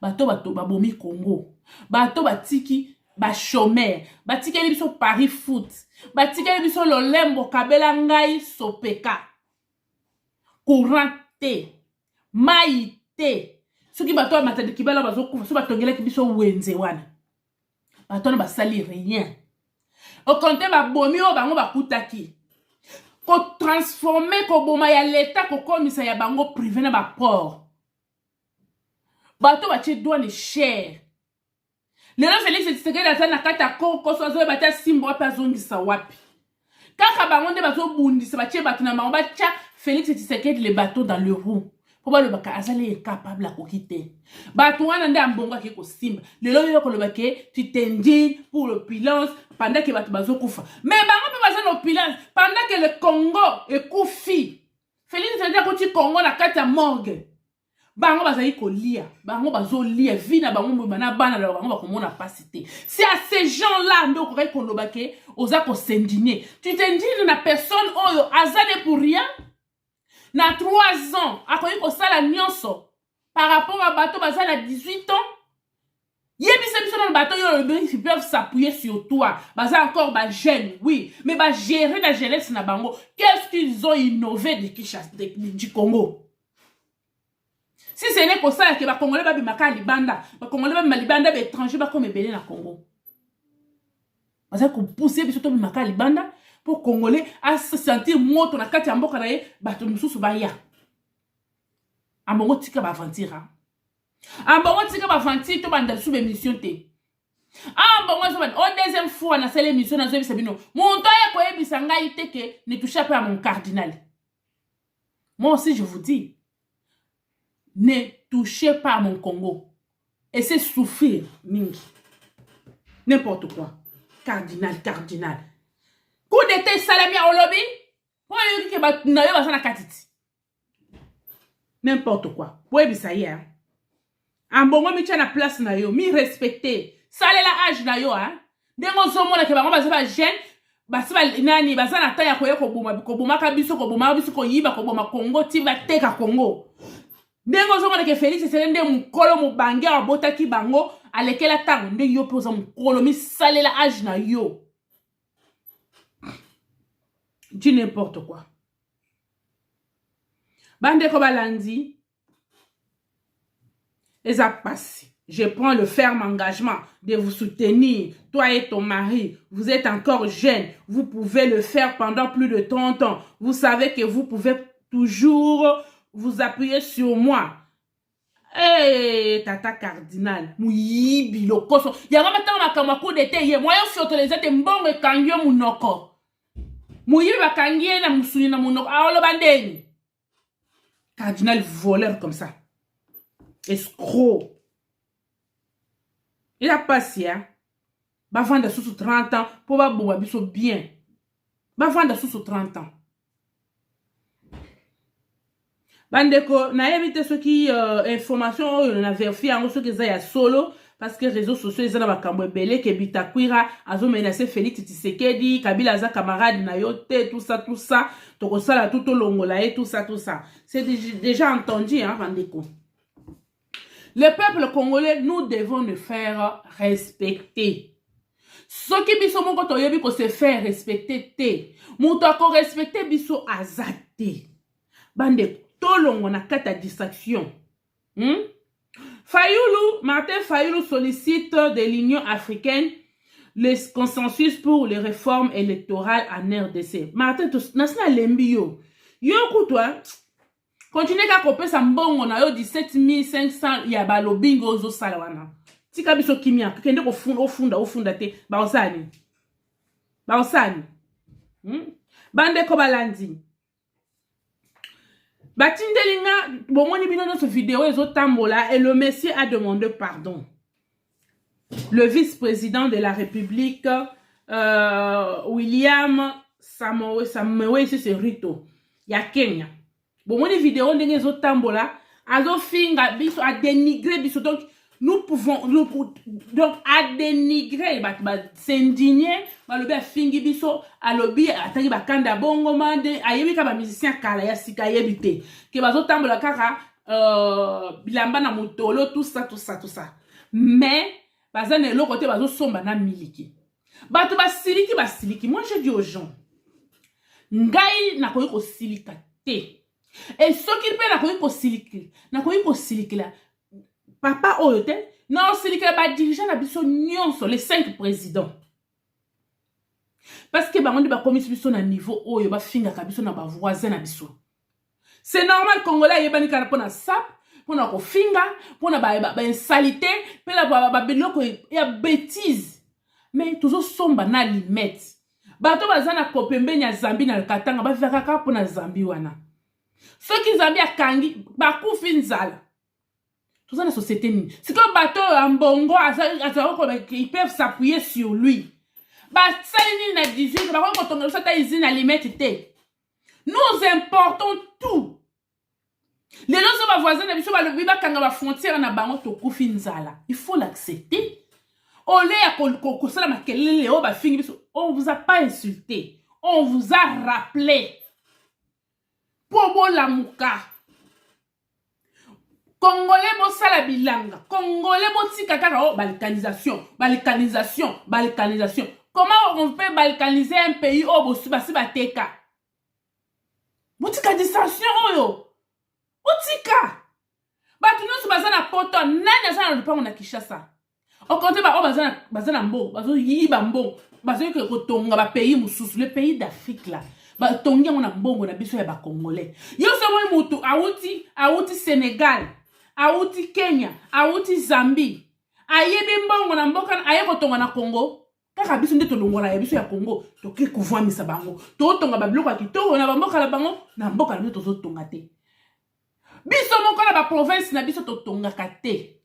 A: bato babomi Congo bato batiki ba chômeur batikeli biso Paris foot batikeli biso lolembo kabela ngai sopeka courant te mai te soki bato matadi kibala bazokufa so batongela biso wenze wana bato na basali rien au compte babomi o bango bakutaki ko transformer ko boma ya l'état ko komisa ya bango privé na ba port bato batie douane cher. Lelo Félix Tshisekedi atana kata koko sozo bata simbo pa zongisa wapi. Kaka bango nde bazo bundisa batie bato na bango batia Félix Tshisekedi le bateau dans le roue. Po ba le baka azali incapable à kokite. Bato wana nde ambongo ke ko simba. Lelo yo ko le bake tu t'indignes pour l'opulence pendant que bato bazo kufa. Mais bango pe bazo l'opulence pendant que le Congo est koufi. Félix Tshisekedi ko ti Congo na kata morgue. Bango bazali kolia, bango bazolia, vina bango bana bana la bango bakomona pasité. C'est à ces gens-là ndo ko kolobake oza ko s'indigner. Tu t'indignes na personne oyo azane pour rien. Na 3 ans, akoyi ko sala nyonso par rapport à bateau bazali à 18 ans. Yebisa biso na bateau yo ils peuvent s'appuyer sur toi. Baza encore ba jeune, oui, mais ba gérer la jeunesse na bango. Qu'est-ce qu'ils ont innové de Kinshasa du Congo? Si ce n'est que ça, que les Congolais vont bimaka libanda, les Congolais vont libanda, les étrangers vont comme belé na Congo. Parce que pousser biso to bimaka libanda pour Congolais à se sentir moto na kati ya mboka na ye bato mususu baya. Ambongo tika ba avantira. Ambongo tika ba avantir to banda sous émission te. Ambongo so ba au deuxième fois na celle émission na zo bisa bino. Monto ya ko yebisa ngai te ke ne touche pas à mon cardinal. Moi aussi je vous dis ne touchez pas mon Congo. Et c'est souffrir, mingi. N'importe quoi. Cardinal. Coup d'état salami à Olobi. Pour que ba na yo basana katiti. N'importe quoi. Pour ça y est. En bongo mi tia na place na yo, mi respecter. Sale la âge na yo hein. Dengo zo mona ke ba ngoma ba jeune, basi ba nani basana ta ya koye ko boma kabiso ko boma biso ko yiba ko boma Congo ti ba teka Congo. Dengo zo mona ke Félix Selende mukolo mubange abotaki bango alekela tango nde yo poza mukolo mi sale la âge na yo. Dis n'importe quoi. Bande ko balandi. Et ça passe. Je prends le ferme engagement de vous soutenir. Toi et ton mari, vous êtes encore jeune. Vous pouvez le faire pendant plus de 30 ans. Vous savez que vous pouvez toujours vous appuyer sur moi. Eh, tata cardinal. Mouyibi lokoso. Yama matanga makamako dete ye. Moi yo fioteleze te mbongo kangyo munoko. Mouyibi bakangye na musuni na munoko. Aolo bandeni. Cardinal voleur comme ça. Escroc. Il a passé, hein. Va vendre sous 30 ans pour va boire bien. Va vendre sous 30 ans. Bandeko, n'a évité ce qui information on a vérifié en ce que ça y a solo parce que réseaux sociaux ils ont ba kambo belé que Bitakwira azo menacé Félix Tshisekedi, Kabila za camarade na yote tout ça to sala tout au longola et tout ça. C'est déjà entendu hein bandeko. Le peuple congolais, nous devons nous faire respecter. Ce qui biso moko toyebi ko se faire respecter te. Muto ko respecter biso azate. Bande tolongo na kata distraction. Martin Fayoulou sollicite de l'Union africaine le consensus pour les réformes électorales en RDC. Martin nasna lembi yo. Yo kutwa continue ka kopesa mbongo na yo 17 500 ya balobingo ozo sala wana. Tika biso kimia kende ko ofunda te ba osani. Bande ko balandi. Batindelinga bomoni bino dans ce vidéo ezo tambola et le monsieur a demandé pardon. Le vice-président de la République William Samoei Rito ya Kenya. Bon, mon vidéo ndenge zo tambola, azo finga biso a dénigrer biso donc nous pouvons donc a dénigrer ba s'indigner ba lobi a fingi biso a lobi ataki ba kanda bongo mande ayebi ka ba musicien kala ya sika yebite ke bazo tambola kaka bilamba na motolo tout ça mais bazane le côté bazo somba na miliki bato ba siliki moi je dis aux gens ngai na koyi ko silika te. Et ce qui peut na ko silikila papa oyote non silikila ba dirigeant na biso nyonso les 5 présidents parce que ba ngondi ba commis biso na niveau oyo ba finga ka biso na ba voisin na biso. C'est normal congolais yebani kana pona sap pona ko finga pona ba insalité pela ba biloko ya bêtise mais toujours somba na limite bato bazana kopembeni ya Zambi na Katanga ba veka ka pona Zambi wana. Ceux qui Zambi a kangi, bakou finzal. Tout ça dans la société. C'est comme bateau en bongo, ils peuvent s'appuyer sur lui. Salini na 18, quand on a cette usine à limite. Nous importons tout. Les gens voisins na biso ba lobi ba kanga ba frontière na bango to kufinzala. Il faut l'accepter. Olé ya ko sala makelele o ba fingi biso. On vous a pas insulté. On vous a rappelé. Pobo la muka. Congolais bo sala bilanga. Congolais bo tika kaka oh balkanisation. Comment on peut balkaniser un pays oh bo subasi bateka? Botika distraction oyo. Botika. Batu nyonso bazana poto nani azana lupango na Kinshasa. Au compte ba oh bazana mbo, bazo yiba mbo. Bazo ke kotonga ba pays mususu, le pays d'Afrique là. Ba tongia mona mbongo na biso ya ba Congolais. Yo somo mutu auti Sénégal, auti Kenya, auti Zambie. Ayebi mbongo na mboka aye kotonga na Congo. Kaka biso nde tolongola ya biso ya Congo, toke kuvamisa bango. To tonga ba biloko ya kitoko na mboka la bango, na mboka na biso tozo tonga te. biso moko na ba province na biso totongaka te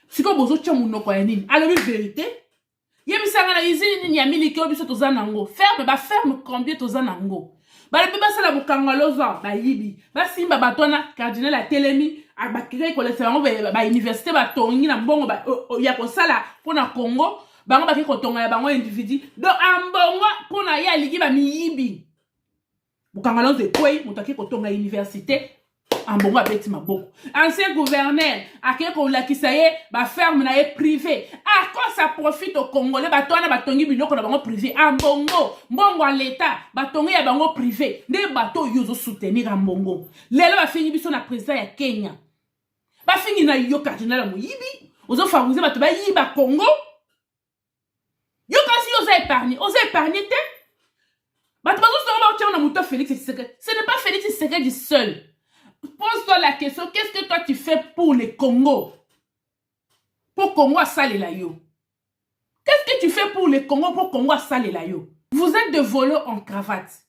A: siko bozo tia munoko ya nini alobi vérité yebisanga na usine nini ya miliki oyo biso toza nango ferme baferme combien toza nango balobi basala bokangaloza bayibi basimba bato wana cardinal atelemi bakei kolesa bango bauniversité batongi na mbongo ya kosala mpona congo bango bakei kotonga ya bango individu donc ambongo mpona ye aliki bamiyibi bokangaloza ekwei moto akei kotonga université ambongo abeti maboko ancien gouverneur akei kolakisa ye baferme na ye privé ako ça profite au congolais bato wana batongi biloko na bango privé ambongo mbongo ya leta batongi ya bango privé nde bato oyo ozosoutenir ambongo lelo bafingi biso na président ya Kenya bafingi na yo cardinal ya moyibi ozofavorize bato bayiba Congo yo kasi oza épargné te bato bazosonga baotia na moto Félix Tshisekedi ce n'est pas Félix Tshisekedi seul. Pose-toi la question, qu'est-ce que toi tu fais pour le Congo? Pour Congo à Salela yo. Qu'est-ce que tu fais pour le Congo pour Congo à Salela yo? Vous êtes de voleurs en cravate.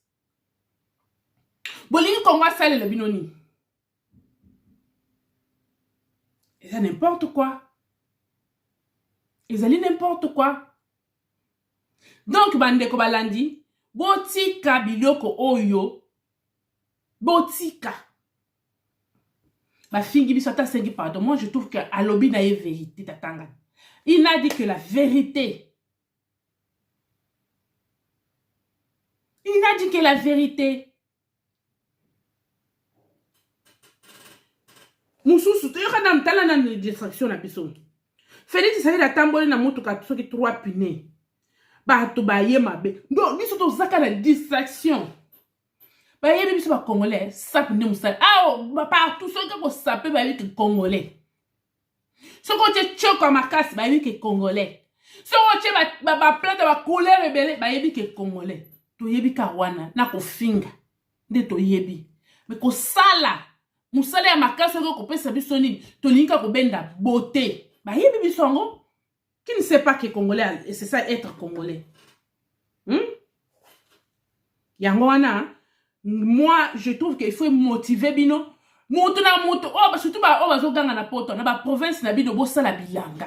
A: Bolingi Congo à Salela binoni. Et ça n'importe quoi. Ils allaient n'importe quoi. Donc bandeko balandi, botika biloko oyo, botika. Fingi bisota sengi pardon. Moi, je trouve que Alobi n'a eu vérité, tatanga. Il n'a dit que la vérité. Il n'a dit que la vérité. Moussousou, tu as dans talent de distraction na biso. Félix ça la tambole na moto ka soki 3 pinés. Ba to ba ye mabe. Donc, biso to zaka na distraction. Bah, il y a des Congolais, ça peut nous faire. Ah, partout, ceux qui ont sapé, bah, il y a des Congolais. Ceux qui ont tué comme ma casse, bah, il y a des Congolais. Ceux qui ont plein de colère rebelle, bah, il y a des Congolais. Tu y a des Kawana, na ko finga. De to yebi. Mais ko sala. Moussala ya makasa ko pesa bisoni, to linka ko benda beauté. Bah, il y a des bisongo qui ne sait pas que Congolais, et c'est ça être Congolais. Yango wana, moi, je trouve qu'il faut motiver bino. Moto na moto. Oh, surtout ba bazo ganga na poto. Na ba province na bino bosa la bilanga.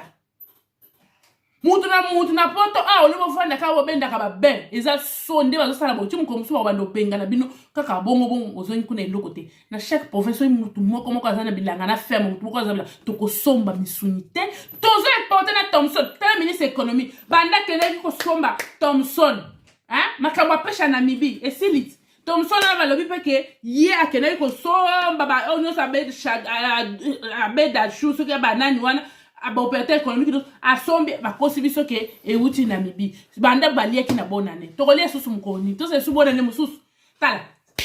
A: Moto na poto. Ah, ole bo fanda ka benda ka ba ben. Eza sonde bazo sala bo. Timu ko musu ba bando benga na bino kaka bongo ozo nkuna eloko te. Na chaque province mutu moko azana bilanga na ferme mutu moko azana to ko somba misunité. Tozo importer na Thomson. Tel ministre économie. Banda kene ko somba Thomson. Hein? Makamba pesha na Namibie. Et c'est lit. Thomson a le but que hier à Kenya ko somba ba onyo sa bed shag a bed da chou so ke banani wana a ba opérateur économique a sombi ba possibilité que e uti Namibie. Banda balia ki na bonane. To kolia susu mukoni. To se su bonane mususu. Tala.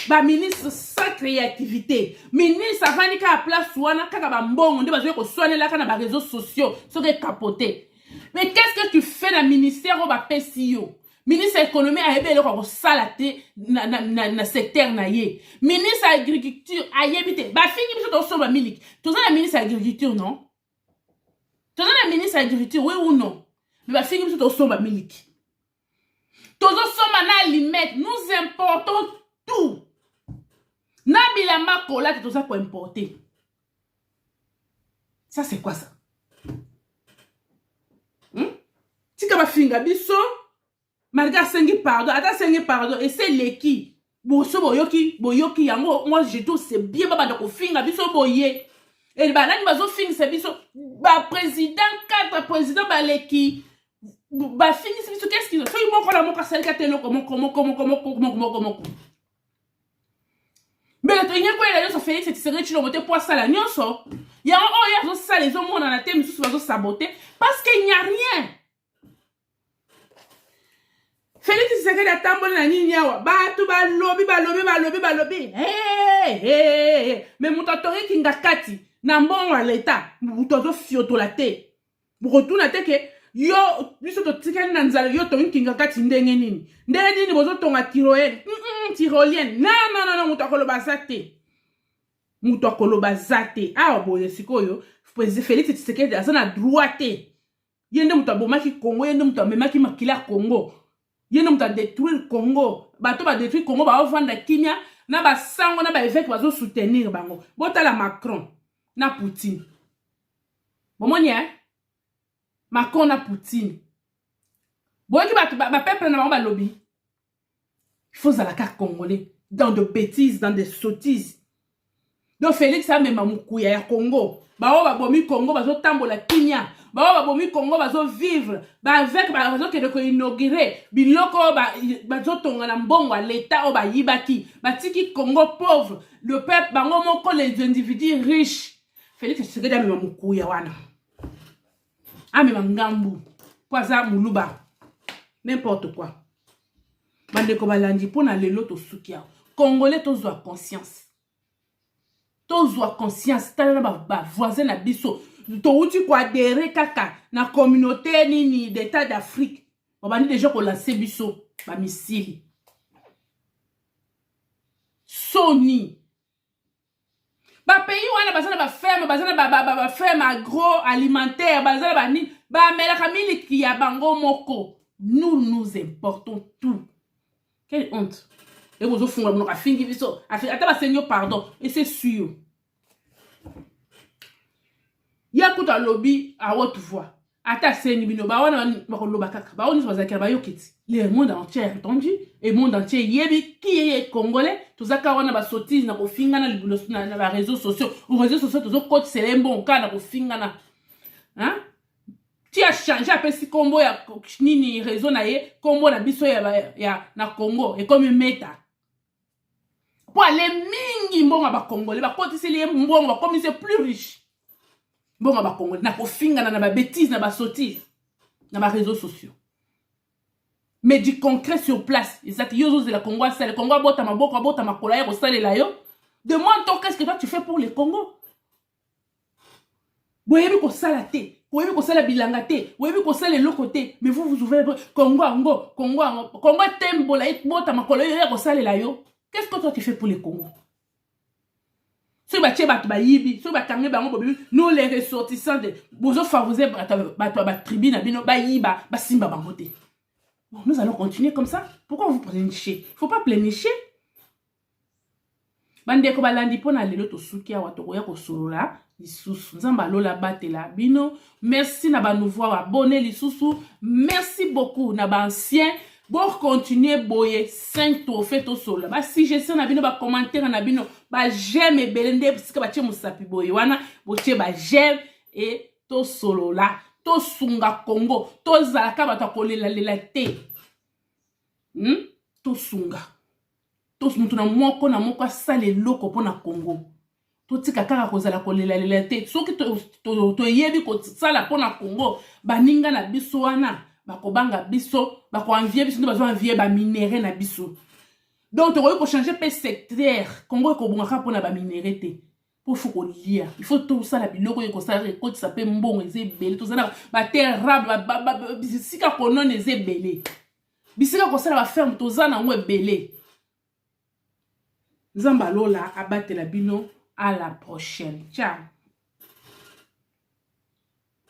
A: Ba ministre sans créativité. Ministre avani ka place wana kaka ba mbongo nde bazo ko soigner la kana ba réseaux sociaux so ke capoter. Mais qu'est-ce que tu fais dans le ministère au ba PCO? Ministre économie a ébé le ko salate na secteur na ye. Ministre agriculture a yebité. Ba fingi biso to somba miliki. Toza na ministre agriculture non? Toza na ministre agriculture oui ou non? Mais ba fingi biso to somba miliki. Tozo somba na limite, nous importons tout. Na bilamba kola toza ko importer. Ça c'est quoi ça? Tika ba finga biso malgré sengi pardon, ata sengi pardon, et c'est l'équipe. Boso boyoki yango, moi je trouve c'est bien baba de ko finga biso boye. Et ba nani bazo finga c'est biso ba président 4 président ba l'équipe. Ba finga c'est biso qu'est-ce qu'ils ont? Fait mon kola mon kasali katelo comment. Mais le tenir quoi il a fait Félix Tshisekedi tu le voter pour ça la nyonso. Ya oh ya zo ça les hommes on en a tellement sous bazo saboter parce qu'il n'y a rien. Félix Tshisekedi atamboli na nini yawa batu balobi. Mais mutatori kingakati na mbongo ya leta mutozo fiotola te. Murotuna te ke yo biso to tikali na nzala yo to kingakati ndenge nini. Ndenge nini bozo tonga tyrolienne. Non mutakolo bazate. Mutakolo bazate. Ah boye sikoyo Félix Tshisekedi azana droite. Yende mutabomaki Congo, yende mutabemaki makila Congo. Yene muta détruire Congo. Bato ba détruire Congo ba vendre kimia na basango na baévêque bazo soutenir bango botala Macron na Poutine bomoni Macron na Poutine boyoki bapeuple na bango balobi il faut zalaka congolais dans de bêtises dans des sottises donc Félix amema mukuya ya Congo bao babomi Congo bazo tambola kinya bao babomi Congo bazo vivre ba avec bazo kede ko inaugurer biloko bazo tonga na mbongo l'état o ba yibaki batiki Congo pauvre le peuple bango moko les individus riches Félix Tshisekedi amema mukuya wana amema ngambu poza muluba n'importe quoi bande ko balandi pona lelo to sukia Congolais tozwa conscience tala na ba voisin na biso to uti ko adhérer kaka na communauté nini d'état d'Afrique babandi déjà ko lancer biso ba missile Sony ba pays wana bazana ba ferme bazana ba ferme agroalimentaire bazana ba ni ba melaka miliki ya bango moko nous importons tout. Quelle honte. Et vous offrez un film qui dit attends, Seigneur, pardon. Et c'est sûr. Il y a tout un lobby à haute voix. Attends, Seigneur, le monde entier a entendu. Et le monde entier, qui est congolais, tout ça, quand on a sauté, on a fait les réseaux sociaux. Les réseaux sociaux, tout ça, c'est un bon cas, on a fait. Hein? Tu as changé après si Congo ya nini réseau na ye Congo na biso ya na Congo et comme meta pour aller mingi mbonga ba congolais ba kotisi les mbonga ba comme c'est plus riche mbonga ba congolais na ko finga na ba bêtises na ba sottise na ba réseaux sociaux mais du concret sur place exact yo zo de la Congo ça le Congo bota makola ya ko salela yo demande-toi qu'est-ce que toi tu fais pour le Congo boyebi ko salate oui, vous savez la bilangate, oui, vous savez le côté, mais vous ouvrez Congo tembo la bota makolo yo ko sale la yo. Qu'est-ce que toi tu fais pour les Congo? Ce ba tche ba yibi, ce ba kange ba ngo nous les ressortissants de bozo favoriser ba tribu na bino ba yiba ba simba bangote. Bon, nous allons continuer comme ça. Pourquoi vous plénichez? Faut pas plénicher. Bande ko balandi pona lelo to suki awa to ya ko solola. Lisusu nzamba lola batela bino merci na ba nouveau abonné lisusu merci beaucoup na ba ancien bon continuer boye 5 trophées to solo ba suggestion na bino ba commentaire na bino ba j'aime belende parce que ba tie musapi boye wana bo tie ba j'aime et to solo la to sunga Congo to zalaka ba to kolela lela te to sunga to mutu na moko sale loko pona Congo totika kaka kozala kolela te soki to yebi ko sala pona Congo baninga na biso wana bakobanga biso bako envier biso bazo envier ba minéraux na biso donc to ko changer pe secteur Congo ko bunga pona ba minéraux te pour faut ko lia il faut tout ça la biloko ko sala ko tsape mbongo ezebele to zana ba terre bisika ko non ezebele bisika ko sala ba ferme to zana ngo ebele Zamba lola abatela bino. À la prochaine. Ciao.